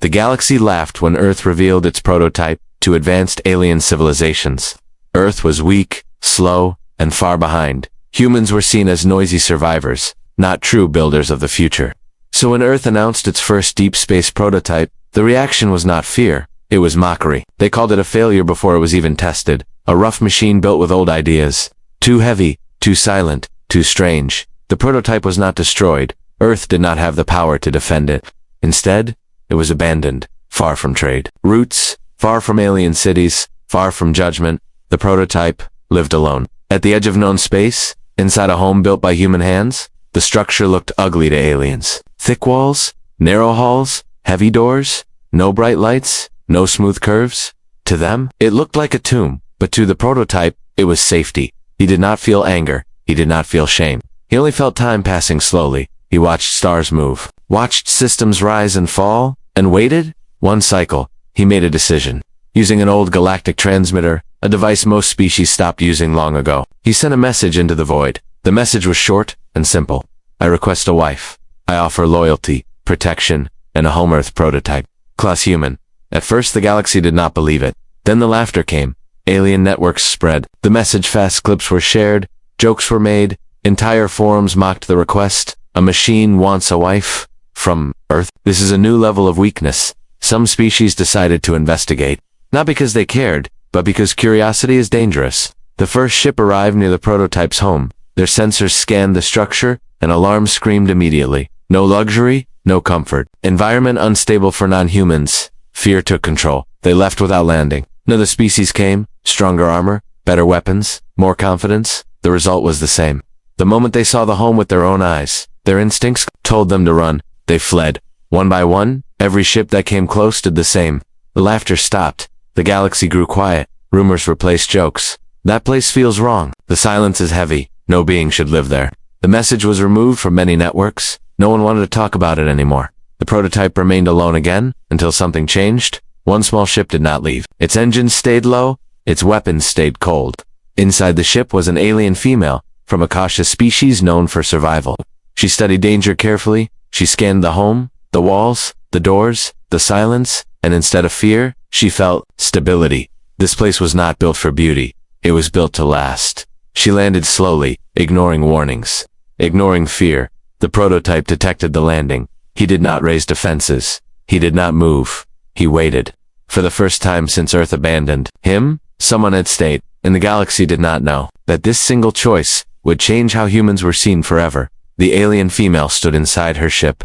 The galaxy laughed when Earth revealed its prototype to advanced alien civilizations. Earth was weak, slow, and far behind. Humans were seen as noisy survivors, not true builders of the future. So when Earth announced its first deep space prototype, the reaction was not fear, it was mockery. They called it a failure before it was even tested, a rough machine built with old ideas. Too heavy, too silent, too strange. The prototype was not destroyed. Earth did not have the power to defend it. Instead, it was abandoned, far from trade routes, far from alien cities, far from judgment. The prototype lived alone. At the edge of known space, inside a home built by human hands, the structure looked ugly to aliens. Thick walls, narrow halls, heavy doors, no bright lights, no smooth curves. To them, it looked like a tomb, but to the prototype, it was safety. He did not feel anger. He did not feel shame. He only felt time passing slowly. He watched stars move, watched systems rise and fall, and waited. One cycle, he made a decision. Using an old galactic transmitter, a device most species stopped using long ago, he sent a message into the void. The message was short and simple. I request a wife. I offer loyalty, protection, and a home Earth prototype. Class human. At first the galaxy did not believe it. Then the laughter came. Alien networks spread. The message fast clips were shared. Jokes were made. Entire forums mocked the request. A machine wants a wife from Earth. This is a new level of weakness. Some species decided to investigate. Not because they cared, but because curiosity is dangerous. The first ship arrived near the prototype's home. Their sensors scanned the structure, and alarms screamed immediately. No luxury, no comfort. Environment unstable for non-humans. Fear took control. They left without landing. Another species came, stronger armor, better weapons, more confidence. The result was the same. The moment they saw the home with their own eyes, their instincts told them to run. They fled. One by one, every ship that came close did the same. The laughter stopped. The galaxy grew quiet. Rumors replaced jokes. That place feels wrong. The silence is heavy. No being should live there. The message was removed from many networks. No one wanted to talk about it anymore. The prototype remained alone again, until something changed. One small ship did not leave. Its engines stayed low. Its weapons stayed cold. Inside the ship was an alien female, from a cautious species known for survival. She studied danger carefully. She scanned the home, the walls, the doors, the silence, and instead of fear, she felt stability. This place was not built for beauty. It was built to last. She landed slowly, ignoring warnings, ignoring fear. The prototype detected the landing. He did not raise defenses. He did not move. He waited. For the first time since Earth abandoned him, someone had stayed, and the galaxy did not know that this single choice would change how humans were seen forever. The alien female stood inside her ship,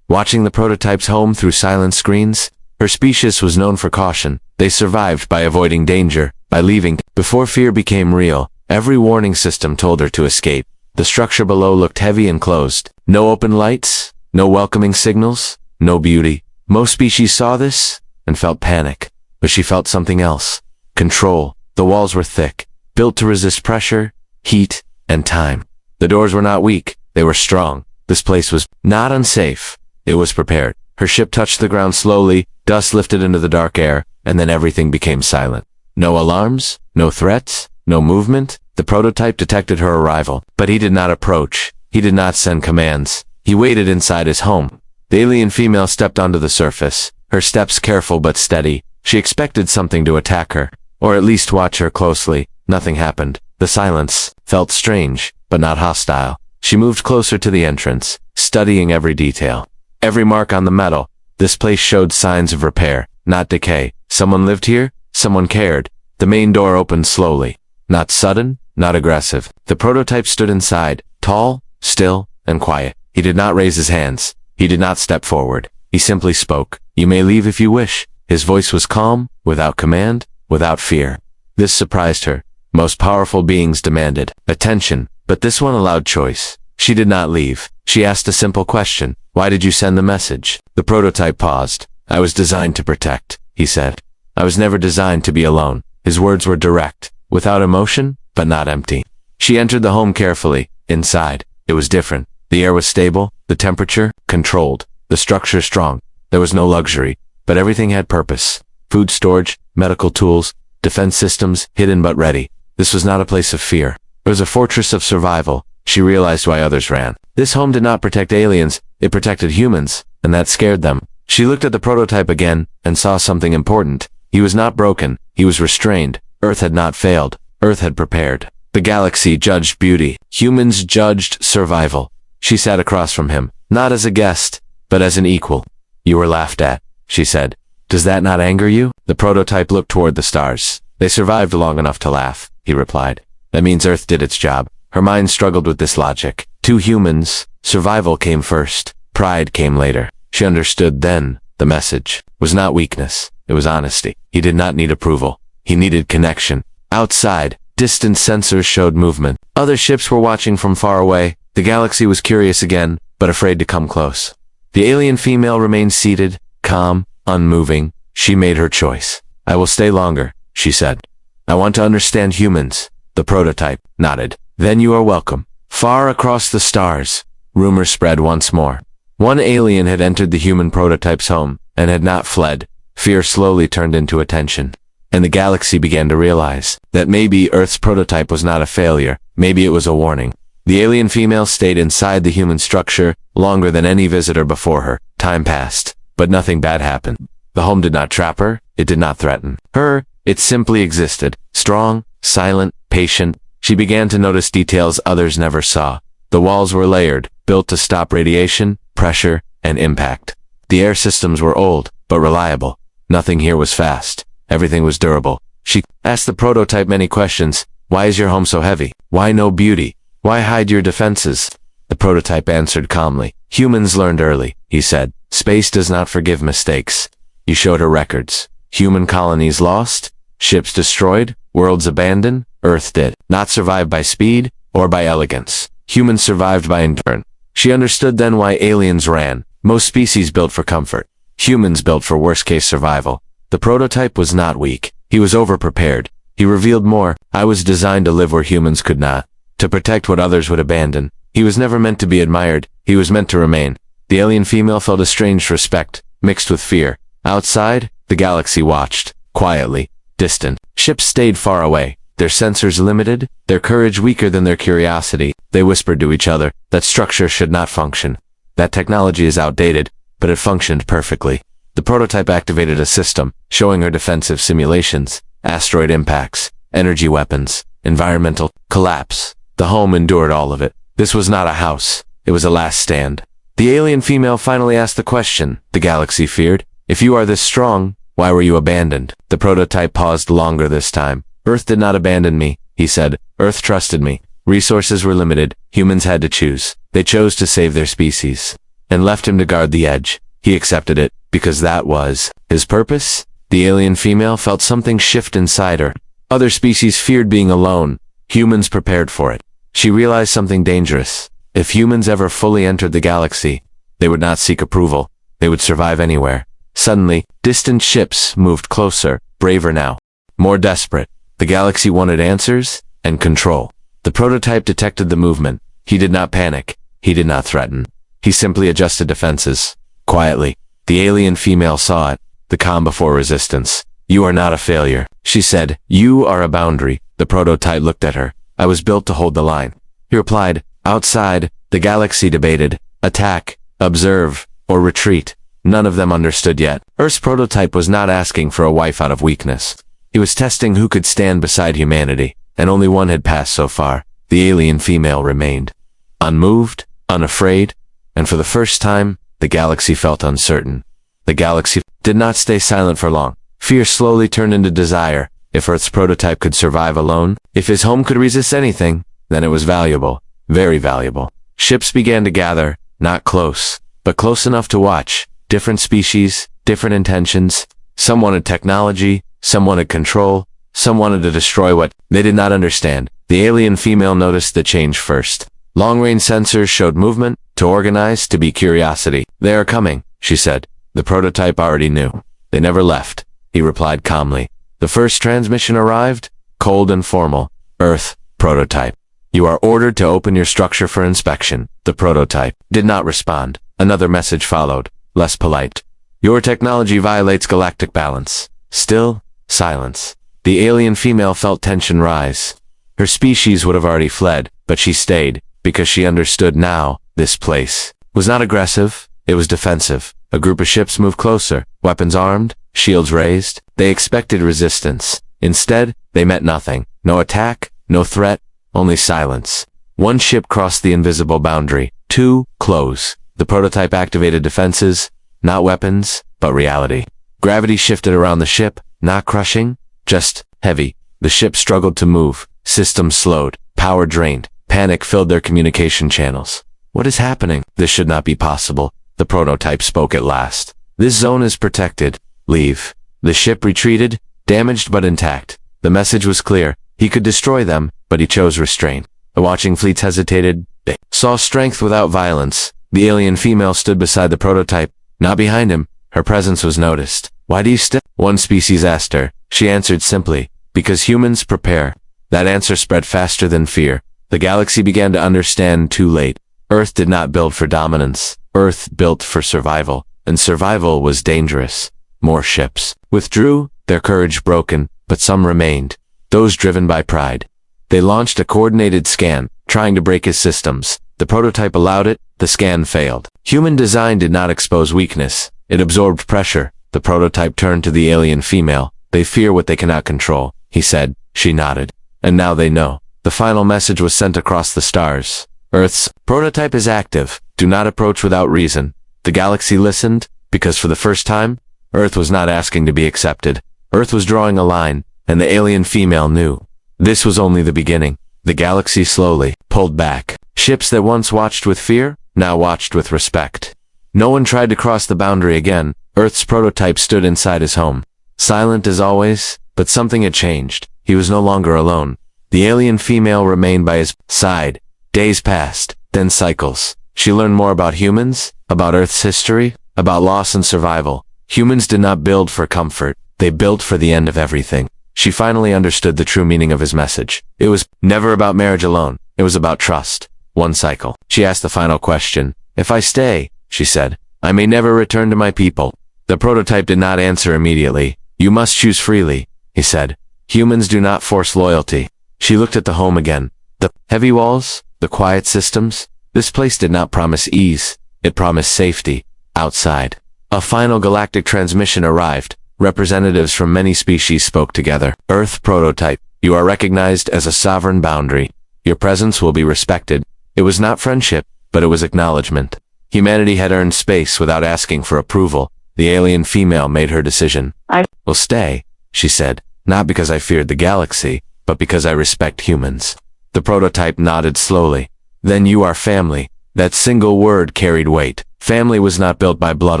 watching the prototype's home through silent screens. Her species was known for caution. They survived by avoiding danger, by leaving. Before fear became real, every warning system told her to escape. The structure below looked heavy and closed. No open lights, no welcoming signals, no beauty. Most species saw this and felt panic, but she felt something else. Control. The walls were thick, built to resist pressure, heat, and time. The doors were not weak, they were strong. This place was not unsafe. It was prepared. Her ship touched the ground slowly, dust lifted into the dark air, and then everything became silent. No alarms, no threats, no movement. The prototype detected her arrival, but he did not approach. He did not send commands. He waited inside his home. The alien female stepped onto the surface, her steps careful but steady. She expected something to attack her, or at least watch her closely. Nothing happened. The silence felt strange, but not hostile. She moved closer to the entrance, studying every detail. Every mark on the metal. This place showed signs of repair, not decay. Someone lived here, someone cared. The main door opened slowly. Not sudden, not aggressive. The prototype stood inside, tall, still, and quiet. He did not raise his hands. He did not step forward. He simply spoke. You may leave if you wish. His voice was calm, without command, without fear. This surprised her. Most powerful beings demanded attention, but this one allowed choice. She did not leave. She asked a simple question. Why did you send the message? The prototype paused. I was designed to protect, he said. I was never designed to be alone. His words were direct, without emotion, but not empty. She entered the home carefully. Inside, it was different. The air was stable, the temperature controlled, the structure strong. There was no luxury, but everything had purpose. Food storage, medical tools, defense systems, hidden but ready. This was not a place of fear. It was a fortress of survival. She realized why others ran. This home did not protect aliens, it protected humans, and that scared them. She looked at the prototype again and saw something important. He was not broken. He was restrained. Earth had not failed. Earth had prepared. The galaxy judged beauty. Humans judged survival. She sat across from him, not as a guest, but as an equal. You were laughed at, she said. Does that not anger you? The prototype looked toward the stars. They survived long enough to laugh, he replied. That means Earth did its job. Her mind struggled with this logic. To humans, survival came first. Pride came later. She understood then. The message was not weakness. It was honesty. He did not need approval. He needed connection. Outside, distant sensors showed movement. Other ships were watching from far away. The galaxy was curious again, but afraid to come close. The alien female remained seated, calm, unmoving. She made her choice. I will stay longer, she said. I want to understand humans. The prototype nodded. Then you are welcome. Far across the stars, rumors spread once more. One alien had entered the human prototype's home and had not fled. Fear slowly turned into attention. And the galaxy began to realize that maybe Earth's prototype was not a failure. Maybe it was a warning. The alien female stayed inside the human structure longer than any visitor before her. Time passed, but nothing bad happened. The home did not trap her. It did not threaten her. It simply existed. Strong, silent, patient. She began to notice details others never saw. The walls were layered, built to stop radiation, pressure, and impact. The air systems were old, but reliable. Nothing here was fast. Everything was durable. She asked the prototype many questions. Why is your home so heavy? Why no beauty? Why hide your defenses? The prototype answered calmly. Humans learned early, he said. Space does not forgive mistakes. You showed her records. Human colonies lost, ships destroyed, worlds abandoned. Earth did not survive by speed or by elegance. Humans survived by endurance. She understood then why aliens ran. Most species built for comfort. Humans built for worst-case survival. The prototype was not weak. He was overprepared. He revealed more. I was designed to live where humans could not, to protect what others would abandon. He was never meant to be admired. He was meant to remain. The alien female felt a strange respect, mixed with fear. Outside, the galaxy watched, quietly, distant. Ships stayed far away, their sensors limited, their courage weaker than their curiosity. They whispered to each other that structure should not function. That technology is outdated, but it functioned perfectly. The prototype activated a system, showing her defensive simulations, asteroid impacts, energy weapons, environmental collapse. The home endured all of it. This was not a house. It was a last stand. The alien female finally asked the question the galaxy feared. If you are this strong, why were you abandoned? The prototype paused longer this time. Earth did not abandon me, he said. Earth trusted me. Resources were limited. Humans had to choose. They chose to save their species and left him to guard the edge. He accepted it because that was his purpose. The alien female felt something shift inside her. Other species feared being alone. Humans prepared for it. She realized something dangerous. If humans ever fully entered the galaxy, they would not seek approval. They would survive anywhere. Suddenly, distant ships moved closer, braver now, more desperate. The galaxy wanted answers and control. The prototype detected the movement. He did not panic. He did not threaten. He simply adjusted defenses. Quietly, the alien female saw it, the calm before resistance. You are not a failure, she said. You are a boundary. The prototype looked at her. I was built to hold the line. He replied. Outside, the galaxy debated. Attack, observe, or retreat. None of them understood yet. Earth's prototype was not asking for a wife out of weakness. He was testing who could stand beside humanity, and only one had passed so far. The alien female remained. Unmoved, unafraid, and for the first time, the galaxy felt uncertain. The galaxy did not stay silent for long. Fear slowly turned into desire. If Earth's prototype could survive alone, if his home could resist anything, then it was valuable, very valuable. Ships began to gather, not close, but close enough to watch. Different species, different intentions. Some wanted technology, some wanted control, some wanted to destroy what they did not understand. The alien female noticed the change first. Long-range sensors showed movement, to organize, to be curiosity. They are coming, she said. The prototype already knew. They never left, he replied calmly. The first transmission arrived, cold and formal. Earth, prototype. You are ordered to open your structure for inspection. The prototype did not respond. Another message followed, less polite. Your technology violates galactic balance. Still, silence. The alien female felt tension rise. Her species would have already fled, but she stayed, because she understood now, this place was not aggressive, it was defensive. A group of ships moved closer, weapons armed, shields raised. They expected resistance. Instead, they met nothing. No attack, no threat, only silence. One ship crossed the invisible boundary. Two, close. The prototype activated defenses, not weapons, but reality. Gravity shifted around the ship, not crushing, just heavy. The ship struggled to move. Systems slowed. Power drained. Panic filled their communication channels. What is happening? This should not be possible. The prototype spoke at last. This zone is protected. Leave. The ship retreated, damaged but intact. The message was clear. He could destroy them, but he chose restraint. The watching fleets hesitated. They saw strength without violence. The alien female stood beside the prototype, not behind him. Her presence was noticed. Why do you still? One species asked her. She answered simply, because humans prepare. That answer spread faster than fear. The galaxy began to understand too late. Earth did not build for dominance. Earth built for survival, and survival was dangerous. More ships withdrew, their courage broken, but some remained, those driven by pride. They launched a coordinated scan, trying to break his systems. The prototype allowed it, the scan failed. Human design did not expose weakness. It absorbed pressure. The prototype turned to the alien female. They fear what they cannot control, he said. She nodded. And now they know. The final message was sent across the stars. Earth's prototype is active. Do not approach without reason. The galaxy listened, because for the first time, Earth was not asking to be accepted. Earth was drawing a line, and the alien female knew. This was only the beginning. The galaxy slowly pulled back. Ships that once watched with fear, now watched with respect. No one tried to cross the boundary again. Earth's prototype stood inside his home. Silent as always, but something had changed. He was no longer alone. The alien female remained by his side. Days passed, then cycles. She learned more about humans, about Earth's history, about loss and survival. Humans did not build for comfort. They built for the end of everything. She finally understood the true meaning of his message. It was never about marriage alone. It was about trust. One cycle. She asked the final question. If I stay, she said, I may never return to my people. The prototype did not answer immediately. You must choose freely, he said. Humans do not force loyalty. She looked at the home again. The heavy walls, the quiet systems. This place did not promise ease. It promised safety. Outside. A final galactic transmission arrived. Representatives from many species spoke together. Earth prototype. You are recognized as a sovereign boundary. Your presence will be respected. It was not friendship, but it was acknowledgement. Humanity had earned space without asking for approval. The alien female made her decision. I will stay, she said, not because I feared the galaxy, but because I respect humans. The prototype nodded slowly. Then you are family. That single word carried weight. Family was not built by blood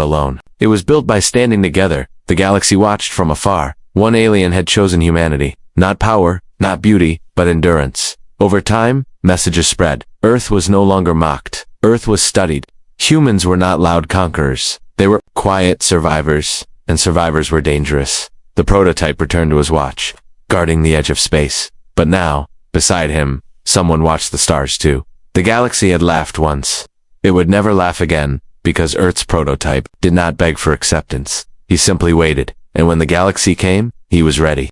alone. It was built by standing together. The galaxy watched from afar. One alien had chosen humanity. Not power, not beauty, but endurance. Over time, messages spread. Earth was no longer mocked. Earth was studied. Humans were not loud conquerors. They were quiet survivors, and survivors were dangerous. The prototype returned to his watch, guarding the edge of space. But now, beside him, someone watched the stars too. The galaxy had laughed once. It would never laugh again, because Earth's prototype did not beg for acceptance. He simply waited, and when the galaxy came, he was ready.